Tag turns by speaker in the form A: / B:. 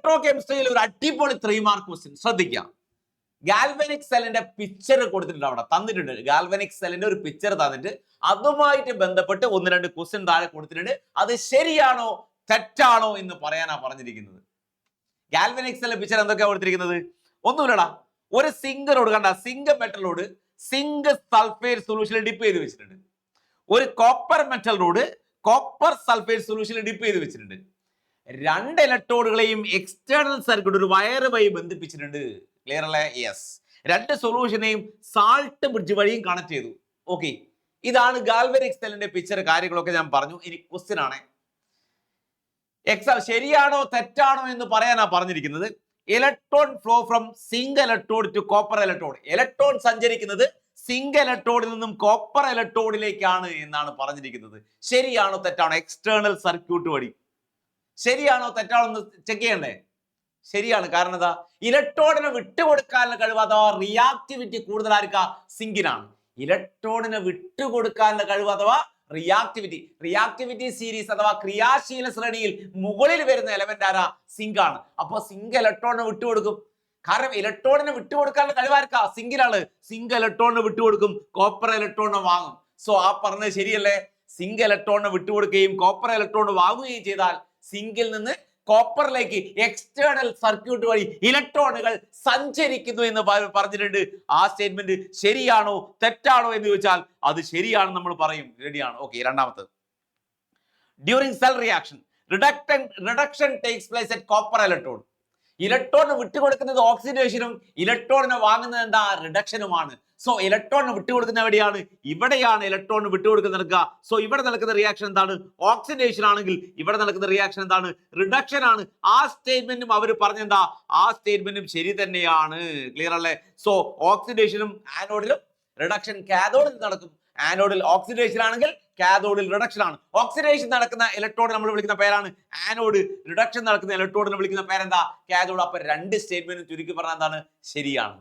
A: Electro കെമിസ്ട്രിയിൽ ഒരു അടിപൊളി 3 mark question ശ്രദ്ധിക്കാം. ഗാൽവനിക് സെല്ലിന്റെ പിക്ചർ കൊടുത്തിട്ടുണ്ട്, അവിടെ തന്നിട്ടുണ്ട്. ഗാൽവനിക് സെല്ലിന്റെ ഒരു പിക്ചർ തന്നിട്ട് അതുമായിട്ട് ബന്ധപ്പെട്ട് 1-2 ക്വസ്റ്റ്യൻ താഴെ കൊടുത്തിട്ടുണ്ട്. അത് ശരിയാണോ തെറ്റാണോ എന്ന് പറയാനാ പറഞ്ഞിരിക്കുന്നത്. ഗാൽവനിക് സെല്ലിന്റെ പിക്ചർ എന്തൊക്കെയാ കൊടുത്തിരിക്കുന്നത്? ഒന്നുമില്ലടാ, ഒരു സിങ്കറോട് കണ്ട, സിങ്ക് മെറ്റലോട് സിങ്ക് സൾഫേറ്റ് സൊല്യൂഷനിൽ ഡിപ്പ് ചെയ്ത് വെച്ചിട്ടുണ്ട്. ഒരു കോപ്പർ മെറ്റലോട് കോപ്പർ സൾഫേറ്റ് സൊല്യൂഷനിൽ ഡിപ്പ് ചെയ്ത് വെച്ചിട്ടുണ്ട്. 2 ഇലക്ട്രോഡുകളെയും എക്സ്റ്റേണൽ സർക്യൂട്ട് ഒരു വയർ വഴി ബന്ധിപ്പിച്ചിട്ടുണ്ട്. ക്ലിയർ അല്ലേ? യെസ്. 2 സൊല്യൂഷനെയും സാൾട്ട് ബ്രിഡ്ജ് വഴിയും കണക്ട് ചെയ്തു. ഓക്കെ, ഇതാണ് ഗാൽവനിക് സെല്ലിന്റെ പിക്ചർ. കാര്യങ്ങളൊക്കെ ഞാൻ പറഞ്ഞു. ഇനി ക്വസ്റ്റ്യൻ ആണ്. എക്സാം ശരിയാണോ തെറ്റാണോ എന്ന് പറയാനാ പറഞ്ഞിരിക്കുന്നത്. Electron flow from zinc electrode to copper electrode. Electron സഞ്ചരിക്കുന്നത് സിങ്ക് ഇലക്ട്രോഡിൽ നിന്നും കോപ്പർ ഇലക്ട്രോഡിലേക്കാണ് എന്നാണ് പറഞ്ഞിരിക്കുന്നത്. ശരിയാണോ തെറ്റാണോ? എക്സ്റ്റേണൽ സർക്യൂട്ട് വഴി. ശരിയാണോ തെറ്റാണോ എന്ന് ചെക്ക് ചെയ്യണ്ടേ? ശരിയാണ്. കാരണം എന്താ? ഇലക്ട്രോണിനെ വിട്ടുകൊടുക്കാനുള്ള കഴിവ് അഥവാ റിയാക്ടിവിറ്റി കൂടുതൽ ആർക്കാ? സിങ്കിനാണ്. ഇലക്ട്രോണിനെ വിട്ടുകൊടുക്കാനുള്ള കഴിവ് അഥവാ റിയാക്ടിവിറ്റി സീരീസ് അഥവാ ക്രിയാശീല ശ്രേണിയിൽ മുകളിൽ വരുന്ന എലമെന്റ് ആരാ? സിങ്ക് ആണ്. അപ്പൊ സിങ്ക് ഇലക്ട്രോണിനെ വിട്ടുകൊടുക്കും. കാരണം ഇലക്ട്രോണിനെ വിട്ടുകൊടുക്കാനുള്ള കഴിവാർക്കാ? സിങ്കിലാണ്. സിങ്ക് ഇലക്ട്രോണിനെ വിട്ടുകൊടുക്കും, കോപ്പർ ഇലക്ട്രോണിനെ വാങ്ങും. സോ ആ പറഞ്ഞത് ശരിയല്ലേ? സിങ്ക് ഇലക്ട്രോണിനെ വിട്ടുകൊടുക്കുകയും കോപ്പർ ഇലക്ട്രോണിനെ വാങ്ങുകയും ചെയ്താൽ സിങ്കിൽ നിന്ന് കോപ്പറിലേക്ക് എക്സ്റ്റേണൽ സർക്യൂട്ട് വഴി ഇലക്ട്രോണുകൾ സഞ്ചരിക്കുന്നു എന്ന് പറഞ്ഞിട്ടുണ്ട്. ആ സ്റ്റേറ്റ്മെന്റ് ശരിയാണോ തെറ്റാണോ എന്ന് ചോദിച്ചാൽ അത് ശരിയാണെന്ന് നമ്മൾ പറയും. റെഡിയാണ്? ഓക്കെ. രണ്ടാമത്തെ, during cell reaction reduction takes place at copper electrode. ഇലക്ട്രോണിന് വിട്ടുകൊടുക്കുന്നത് ഓക്സിഡേഷനും ഇലക്ട്രോണിനെ വാങ്ങുന്നത് എന്താ? റിഡക്ഷനുമാണ്. സോ ഇലക്ട്രോണിന് വിട്ടുകൊടുക്കുന്ന എവിടെയാണ്? ഇവിടെയാണ് ഇലക്ട്രോണിന് വിട്ടുകൊടുക്കുന്ന നടക്കുക. സോ ഇവിടെ നടക്കുന്ന റിയാക്ഷൻ എന്താണ്? ഓക്സിഡേഷൻ ആണെങ്കിൽ ഇവിടെ നടക്കുന്ന റിയാക്ഷൻ എന്താണ്? റിഡക്ഷൻ ആണ്. ആ സ്റ്റേറ്റ്മെന്റും അവർ പറഞ്ഞെന്താ? ആ സ്റ്റേറ്റ്മെന്റും ശരി തന്നെയാണ്. ക്ലിയർ അല്ലേ? സോ ഓക്സിഡേഷനും ആനോഡിലും റിഡക്ഷൻ കാഥോഡിൽ നടക്കും. ആനോഡിൽ ഓക്സിഡേഷൻ ആണെങ്കിൽ കാഥോഡിൽ റിഡക്ഷൻ ആണ്. ഓക്സിഡേഷൻ നടക്കുന്ന ഇലക്ട്രോഡ് നമ്മൾ വിളിക്കുന്ന പേരാണ് ആനോഡ്. റിഡക്ഷൻ നടക്കുന്ന ഇലക്ട്രോഡിനെ വിളിക്കുന്ന പേരെന്താ? കാഥോഡ്. അപ്പൊ 2 സ്റ്റേറ്റ്മെന്റ് ചുരുക്കി പറഞ്ഞാൽ എന്താണ്? ശരിയാണ്.